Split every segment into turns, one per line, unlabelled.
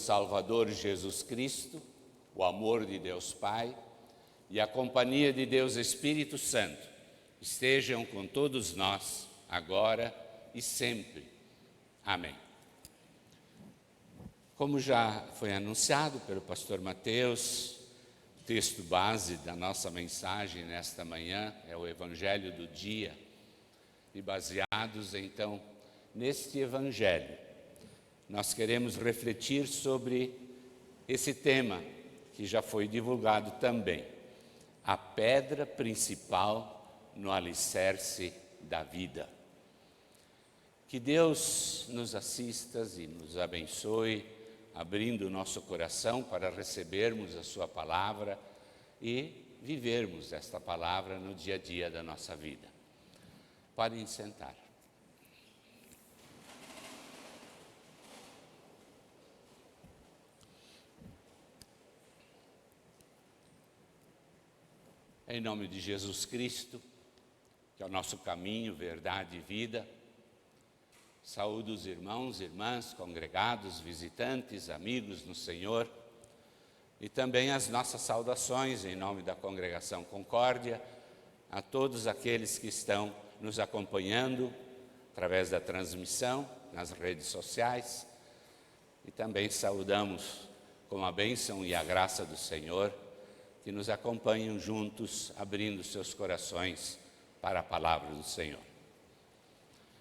Salvador Jesus Cristo, o amor de Deus Pai e a companhia de Deus Espírito Santo estejam com todos nós, agora e sempre. Amém. Como já foi anunciado pelo pastor Mateus, o texto base da nossa mensagem nesta manhã é o Evangelho do dia. E baseados, então, neste Evangelho, nós queremos refletir sobre esse tema que já foi divulgado também, a pedra principal no alicerce da vida. Que Deus nos assista e nos abençoe, abrindo o nosso coração para recebermos a sua palavra e vivermos esta palavra no dia a dia da nossa vida. Podem sentar. Em nome de Jesus Cristo, que é o nosso caminho, verdade e vida, saúdo os irmãos e irmãs, congregados, visitantes, amigos no Senhor, e também as nossas saudações em nome da Congregação Concórdia, a todos aqueles que estão nos acompanhando através da transmissão, nas redes sociais, e também saudamos com a bênção e a graça do Senhor, que nos acompanham juntos, abrindo seus corações para a palavra do Senhor.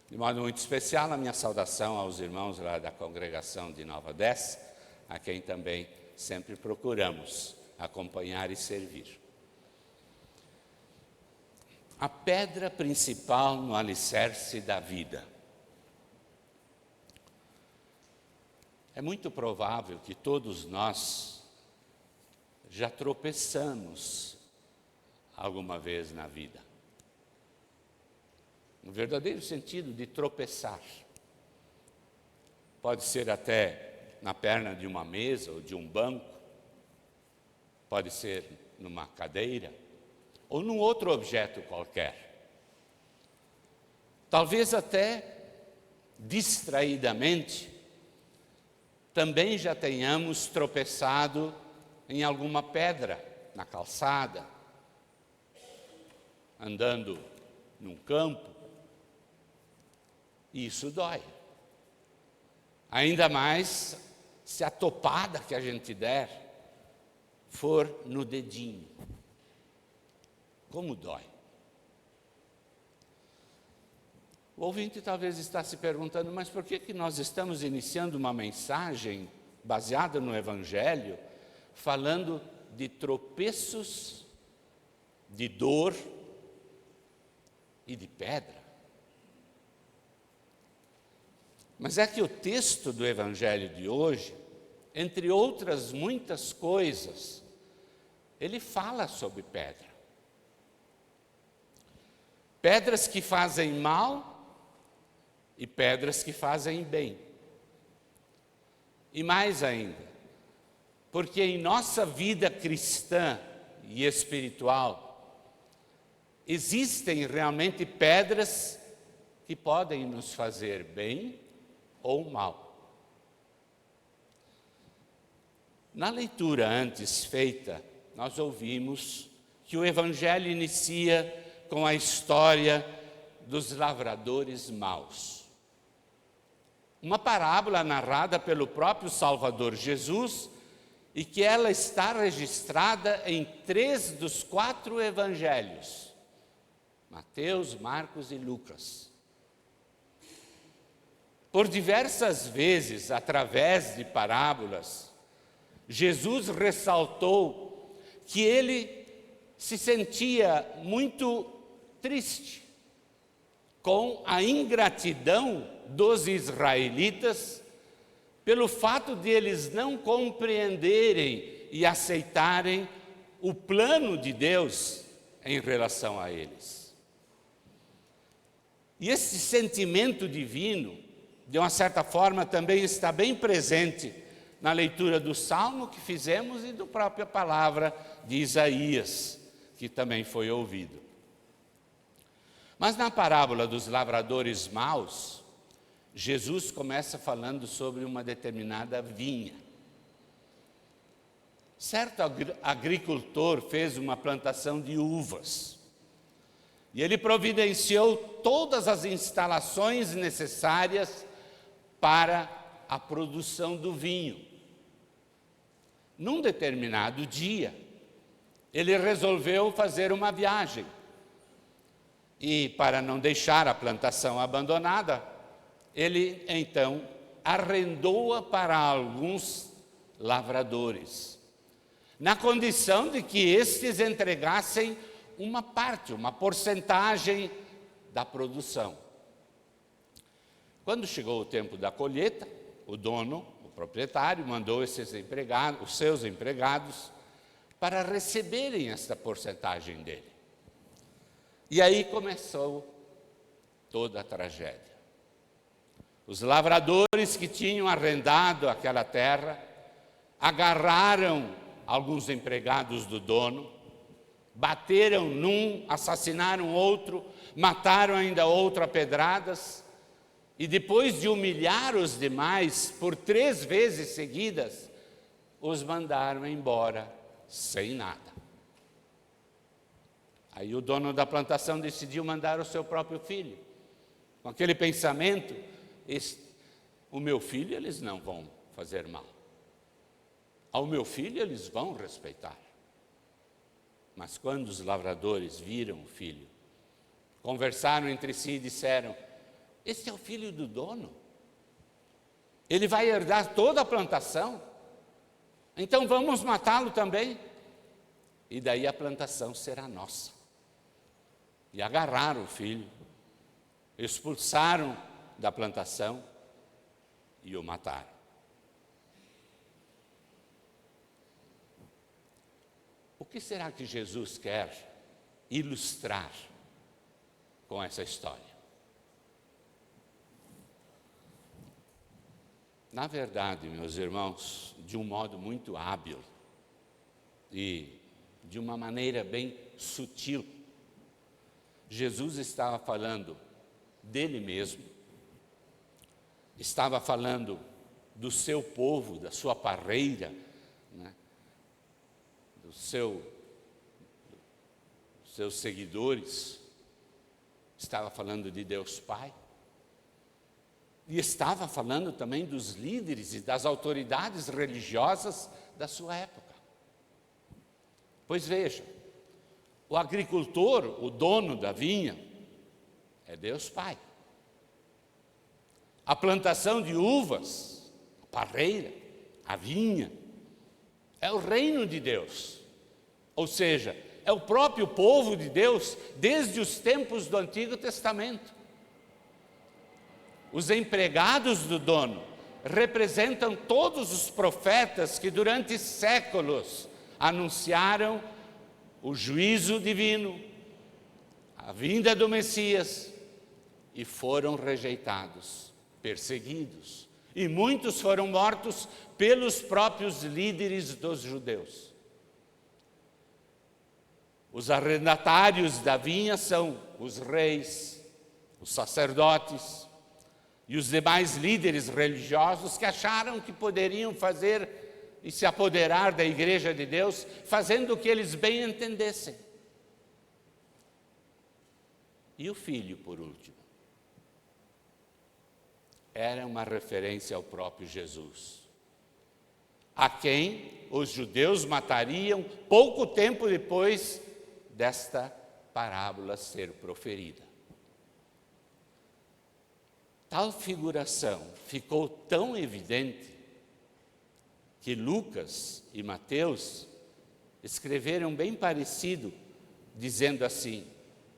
De modo muito especial, a minha saudação aos irmãos lá da congregação de Nova Odessa, a quem também sempre procuramos acompanhar e servir. A pedra principal no alicerce da vida. É muito provável que todos nós já tropeçamos alguma vez na vida. No verdadeiro sentido de tropeçar. Pode ser até na perna de uma mesa ou de um banco, pode ser numa cadeira ou num outro objeto qualquer. Talvez até distraidamente também já tenhamos tropeçado em alguma pedra na calçada, andando num campo. E isso dói. Ainda mais se a topada que a gente der for no dedinho. Como dói. O ouvinte talvez está se perguntando, mas por que nós estamos iniciando uma mensagem baseada no Evangelho, falando de tropeços, de dor e de pedra? Mas é que o texto do Evangelho de hoje, entre outras muitas coisas, ele fala sobre pedra. Pedras que fazem mal e pedras que fazem bem. E mais ainda, porque em nossa vida cristã e espiritual, existem realmente pedras que podem nos fazer bem ou mal. Na leitura antes feita, nós ouvimos que o Evangelho inicia com a história dos lavradores maus. Uma parábola narrada pelo próprio Salvador Jesus e que ela está registrada em 3 dos 4 evangelhos, Mateus, Marcos e Lucas. Por diversas vezes, através de parábolas, Jesus ressaltou que ele se sentia muito triste com a ingratidão dos israelitas pelo fato de eles não compreenderem e aceitarem o plano de Deus em relação a eles. E esse sentimento divino, de uma certa forma, também está bem presente na leitura do Salmo que fizemos e da própria palavra de Isaías, que também foi ouvido. Mas na parábola dos lavradores maus, Jesus começa falando sobre uma determinada vinha. Certo agricultor fez uma plantação de uvas e ele providenciou todas as instalações necessárias para a produção do vinho. Num determinado dia, ele resolveu fazer uma viagem e, para não deixar a plantação abandonada, ele então arrendou-a para alguns lavradores, na condição de que estes entregassem uma parte, uma porcentagem da produção. Quando chegou o tempo da colheita, o dono, o proprietário, mandou os seus empregados, para receberem esta porcentagem dele. E aí começou toda a tragédia. Os lavradores que tinham arrendado aquela terra agarraram alguns empregados do dono, bateram num, assassinaram outro, mataram ainda outro a pedradas, e depois de humilhar os demais por 3 vezes seguidas, os mandaram embora sem nada. Aí o dono da plantação decidiu mandar o seu próprio filho, com aquele pensamento: o meu filho eles não vão fazer mal, ao meu filho eles vão respeitar. Mas quando os lavradores viram o filho, conversaram entre si e disseram: este é o filho do dono, ele vai herdar toda a plantação, então vamos matá-lo também, e daí a plantação será nossa. E agarraram o filho, expulsaram da plantação e o mataram. O que será que Jesus quer ilustrar com essa história? Na verdade, meus irmãos, de um modo muito hábil e de uma maneira bem sutil, Jesus estava falando dele mesmo, estava falando do seu povo, da sua parreira, né? Dos seus seguidores, estava falando de Deus Pai, e estava falando também dos líderes e das autoridades religiosas da sua época. Pois veja, o agricultor, o dono da vinha, é Deus Pai. A plantação de uvas, a parreira, a vinha, é o reino de Deus. Ou seja, é o próprio povo de Deus desde os tempos do Antigo Testamento. Os empregados do dono representam todos os profetas que durante séculos anunciaram o juízo divino, a vinda do Messias, e foram rejeitados, perseguidos, e muitos foram mortos pelos próprios líderes dos judeus. Os arrendatários da vinha são os reis, os sacerdotes e os demais líderes religiosos que acharam que poderiam fazer e se apoderar da igreja de Deus, fazendo o que eles bem entendessem. E o filho, por último, era uma referência ao próprio Jesus, a quem os judeus matariam pouco tempo depois desta parábola ser proferida. Tal figuração ficou tão evidente que Lucas e Mateus escreveram bem parecido, dizendo assim: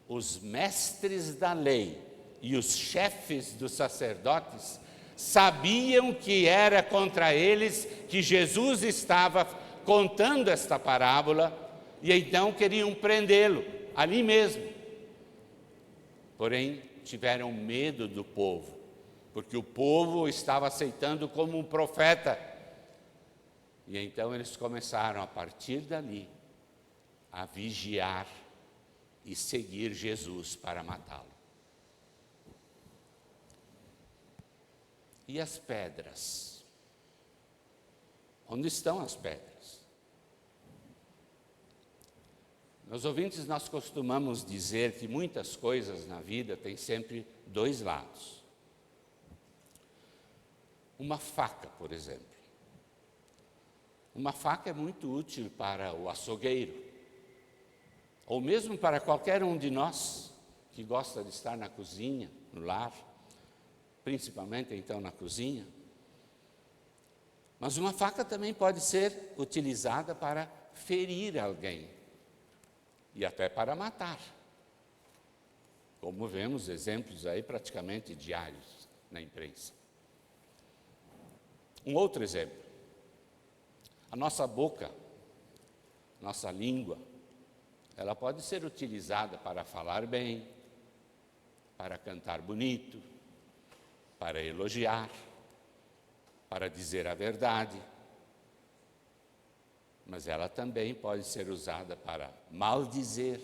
os mestres da lei e os chefes dos sacerdotes sabiam que era contra eles que Jesus estava contando esta parábola e então queriam prendê-lo ali mesmo. Porém, tiveram medo do povo, porque o povo estava aceitando como um profeta. E então eles começaram, a partir dali, a vigiar e seguir Jesus para matá-lo. E as pedras? Onde estão as pedras? Meus ouvintes, nós costumamos dizer que muitas coisas na vida têm sempre dois lados. Uma faca, por exemplo. Uma faca é muito útil para o açougueiro, ou mesmo para qualquer um de nós que gosta de estar na cozinha, no lar, principalmente então na cozinha. Mas uma faca também pode ser utilizada para ferir alguém e até para matar, como vemos exemplos aí praticamente diários na imprensa. Um outro exemplo, a nossa boca, nossa língua, ela pode ser utilizada para falar bem, para cantar bonito, para elogiar, para dizer a verdade, mas ela também pode ser usada para maldizer,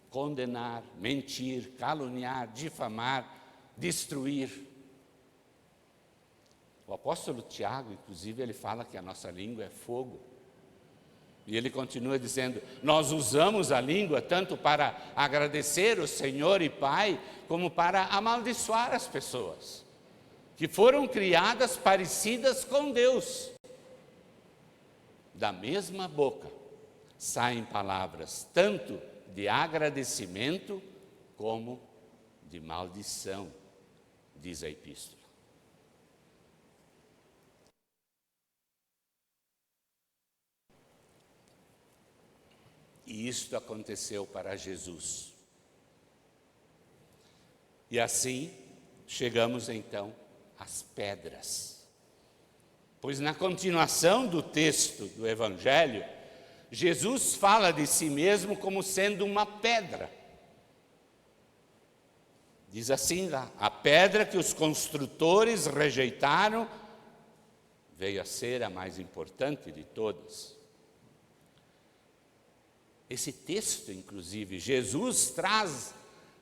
condenar, mentir, caluniar, difamar, destruir. O apóstolo Tiago, inclusive, ele fala que a nossa língua é fogo. E ele continua dizendo, nós usamos a língua tanto para agradecer o Senhor e Pai, como para amaldiçoar as pessoas, que foram criadas parecidas com Deus. Da mesma boca saem palavras tanto de agradecimento como de maldição, diz a epístola. E isto aconteceu para Jesus. E assim chegamos então às pedras. Pois na continuação do texto do Evangelho, Jesus fala de si mesmo como sendo uma pedra. Diz assim lá, a pedra que os construtores rejeitaram veio a ser a mais importante de todas. Esse texto, inclusive, Jesus traz,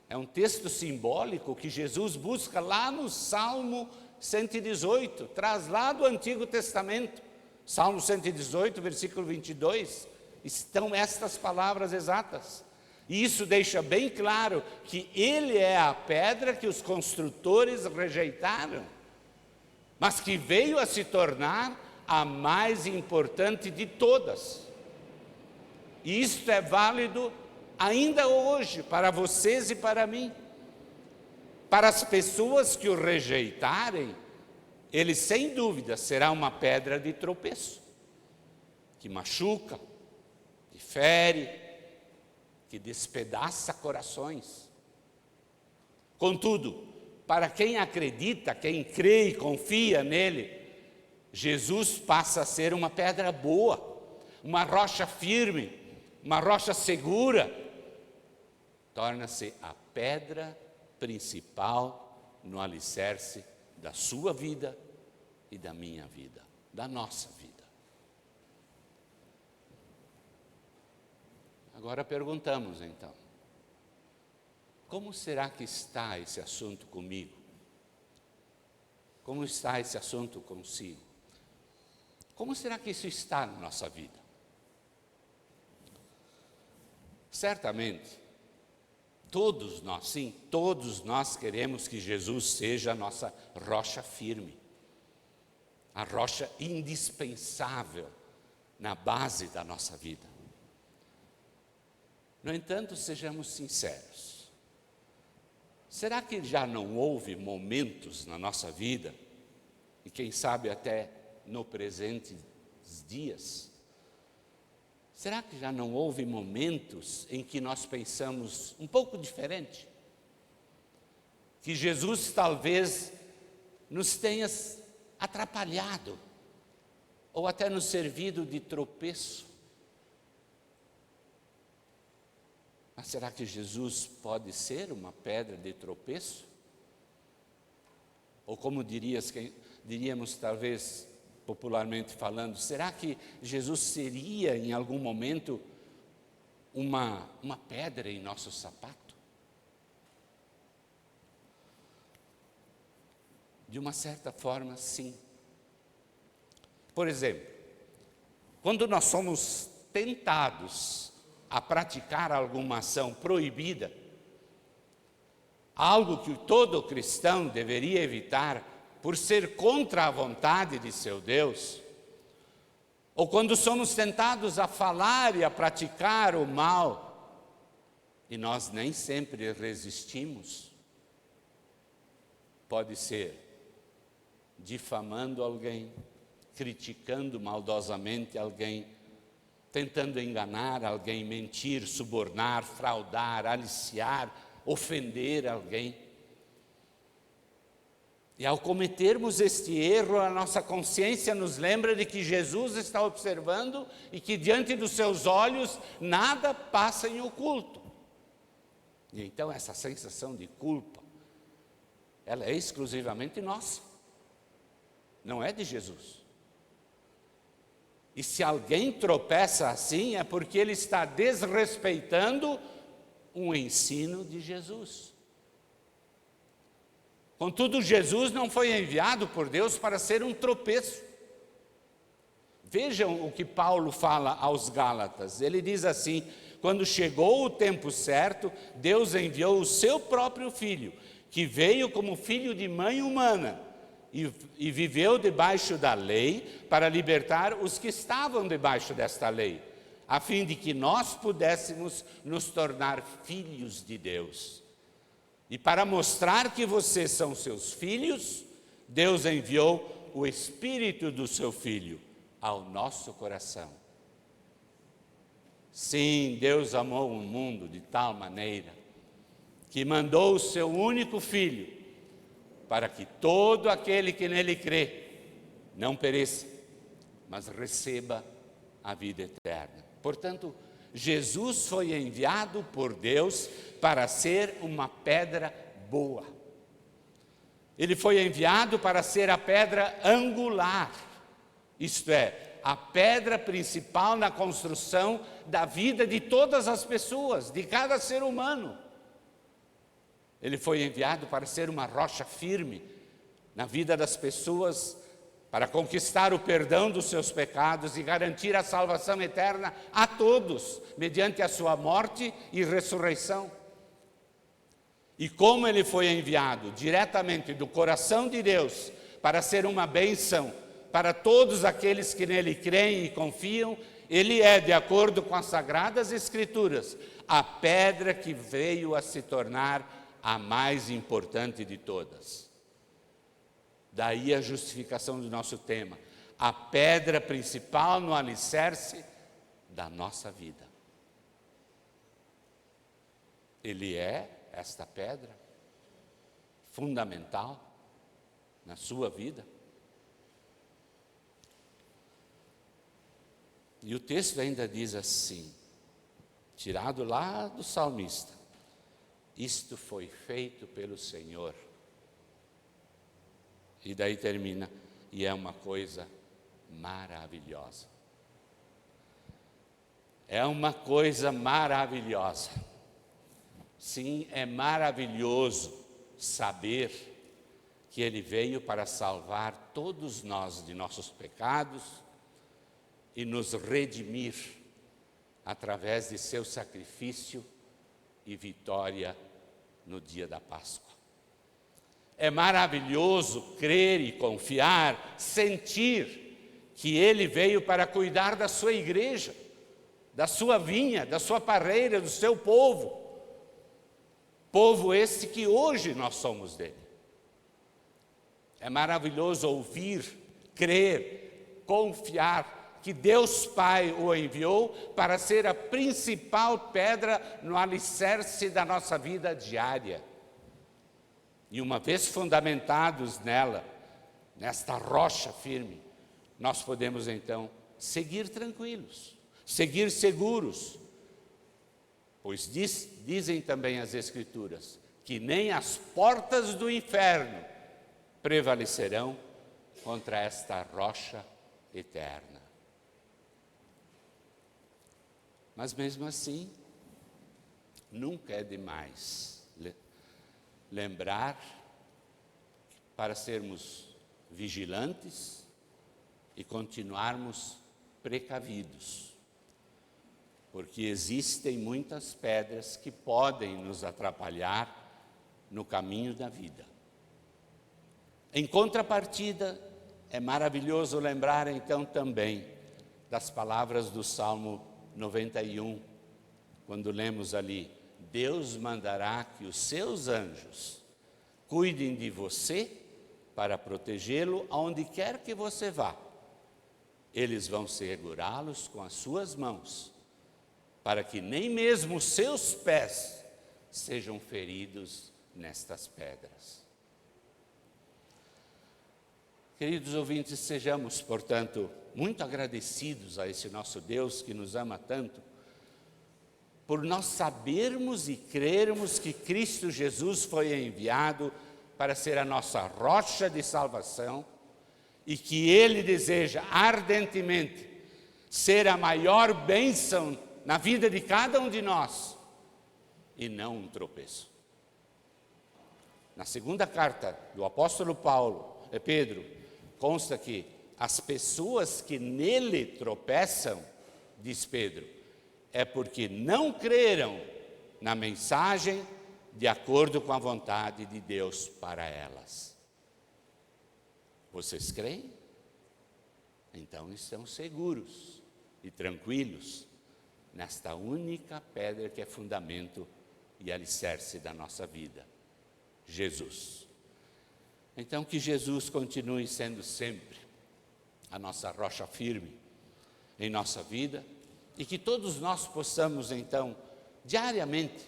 é um texto simbólico que Jesus busca lá no Salmo 118, traz lá do Antigo Testamento, Salmo 118, versículo 22, estão estas palavras exatas. E isso deixa bem claro que ele é a pedra que os construtores rejeitaram, mas que veio a se tornar a mais importante de todas. E isto é válido ainda hoje para vocês e para mim. Para as pessoas que o rejeitarem, ele sem dúvida será uma pedra de tropeço, que machuca, que fere, que despedaça corações. Contudo, para quem acredita, quem crê e confia nele, Jesus passa a ser uma pedra boa, uma rocha firme, uma rocha segura, torna-se a pedra principal no alicerce da sua vida e da minha vida, da nossa vida. Agora perguntamos então, como será que está esse assunto comigo? Como está esse assunto consigo? Como será que isso está na nossa vida? Certamente, todos nós, sim, todos nós queremos que Jesus seja a nossa rocha firme, a rocha indispensável na base da nossa vida. No entanto, sejamos sinceros, será que já não houve momentos na nossa vida, e quem sabe até no presente dias, será que já não houve momentos em que nós pensamos um pouco diferente? Que Jesus talvez nos tenha atrapalhado, ou até nos servido de tropeço? Mas será que Jesus pode ser uma pedra de tropeço? Ou como diríamos talvez, popularmente falando, será que Jesus seria em algum momento uma pedra em nosso sapato? De uma certa forma, sim. Por exemplo, quando nós somos tentados a praticar alguma ação proibida, algo que todo cristão deveria evitar por ser contra a vontade de seu Deus, ou quando somos tentados a falar e a praticar o mal, e nós nem sempre resistimos, pode ser difamando alguém, criticando maldosamente alguém, tentando enganar alguém, mentir, subornar, fraudar, aliciar, ofender alguém. E ao cometermos este erro, a nossa consciência nos lembra de que Jesus está observando e que diante dos seus olhos nada passa em oculto. E então essa sensação de culpa, ela é exclusivamente nossa, não é de Jesus. E se alguém tropeça assim, é porque ele está desrespeitando um ensino de Jesus. Contudo, Jesus não foi enviado por Deus para ser um tropeço. Vejam o que Paulo fala aos Gálatas. Ele diz assim: quando chegou o tempo certo, Deus enviou o seu próprio Filho, que veio como filho de mãe humana, e viveu debaixo da lei para libertar os que estavam debaixo desta lei, a fim de que nós pudéssemos nos tornar filhos de Deus. E para mostrar que vocês são seus filhos, Deus enviou o Espírito do seu Filho ao nosso coração. Sim, Deus amou o mundo de tal maneira que mandou o seu único Filho, para que todo aquele que nele crê não pereça, mas receba a vida eterna. Portanto, Jesus foi enviado por Deus para ser uma pedra boa. Ele foi enviado para ser a pedra angular, isto é, a pedra principal na construção da vida de todas as pessoas, de cada ser humano. Ele foi enviado para ser uma rocha firme na vida das pessoas, para conquistar o perdão dos seus pecados e garantir a salvação eterna a todos, mediante a sua morte e ressurreição. E como ele foi enviado diretamente do coração de Deus para ser uma bênção para todos aqueles que nele creem e confiam, ele é, de acordo com as Sagradas Escrituras, a pedra que veio a se tornar a mais importante de todas. Daí a justificação do nosso tema, a pedra principal no alicerce da nossa vida. Ele é esta pedra fundamental na sua vida. E o texto ainda diz assim, tirado lá do salmista: isto foi feito pelo Senhor. E daí termina, e é uma coisa maravilhosa. É uma coisa maravilhosa. Sim, é maravilhoso saber que Ele veio para salvar todos nós de nossos pecados e nos redimir através de seu sacrifício e vitória no dia da Páscoa. É maravilhoso crer e confiar, sentir que Ele veio para cuidar da sua igreja, da sua vinha, da sua parreira, do seu povo. Povo esse que hoje nós somos dele. É maravilhoso ouvir, crer, confiar que Deus Pai o enviou para ser a principal pedra no alicerce da nossa vida diária. E uma vez fundamentados nela, nesta rocha firme, nós podemos então seguir tranquilos, seguir seguros, pois dizem também as Escrituras que nem as portas do inferno prevalecerão contra esta rocha eterna. Mas mesmo assim, nunca é demais lembrar para sermos vigilantes e continuarmos precavidos, porque existem muitas pedras que podem nos atrapalhar no caminho da vida. Em contrapartida, é maravilhoso lembrar então também das palavras do Salmo 91, quando lemos ali: Deus mandará que os seus anjos cuidem de você para protegê-lo aonde quer que você vá. Eles vão segurá-los com as suas mãos, para que nem mesmo os seus pés sejam feridos nestas pedras. Queridos ouvintes, sejamos, portanto, muito agradecidos a esse nosso Deus que nos ama tanto, por nós sabermos e crermos que Cristo Jesus foi enviado para ser a nossa rocha de salvação e que Ele deseja ardentemente ser a maior bênção na vida de cada um de nós e não um tropeço. Na segunda carta do apóstolo Pedro, consta que as pessoas que nele tropeçam, diz Pedro, é porque não creram na mensagem de acordo com a vontade de Deus para elas. Vocês creem? Então estão seguros e tranquilos nesta única pedra que é fundamento e alicerce da nossa vida, Jesus. Então que Jesus continue sendo sempre a nossa rocha firme em nossa vida e que todos nós possamos então, diariamente,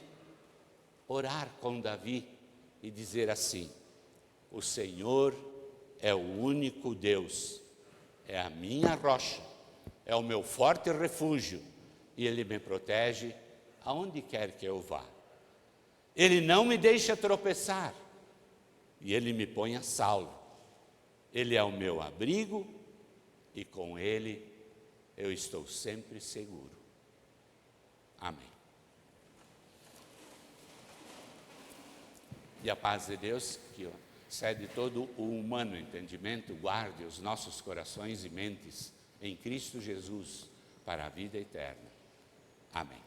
orar com Davi e dizer assim: o Senhor é o único Deus, é a minha rocha, é o meu forte refúgio e Ele me protege aonde quer que eu vá. Ele não me deixa tropeçar e Ele me põe a salvo. Ele é o meu abrigo e com Ele eu estou sempre seguro. Amém. E a paz de Deus, que excede todo o humano entendimento, guarde os nossos corações e mentes em Cristo Jesus para a vida eterna. Amém.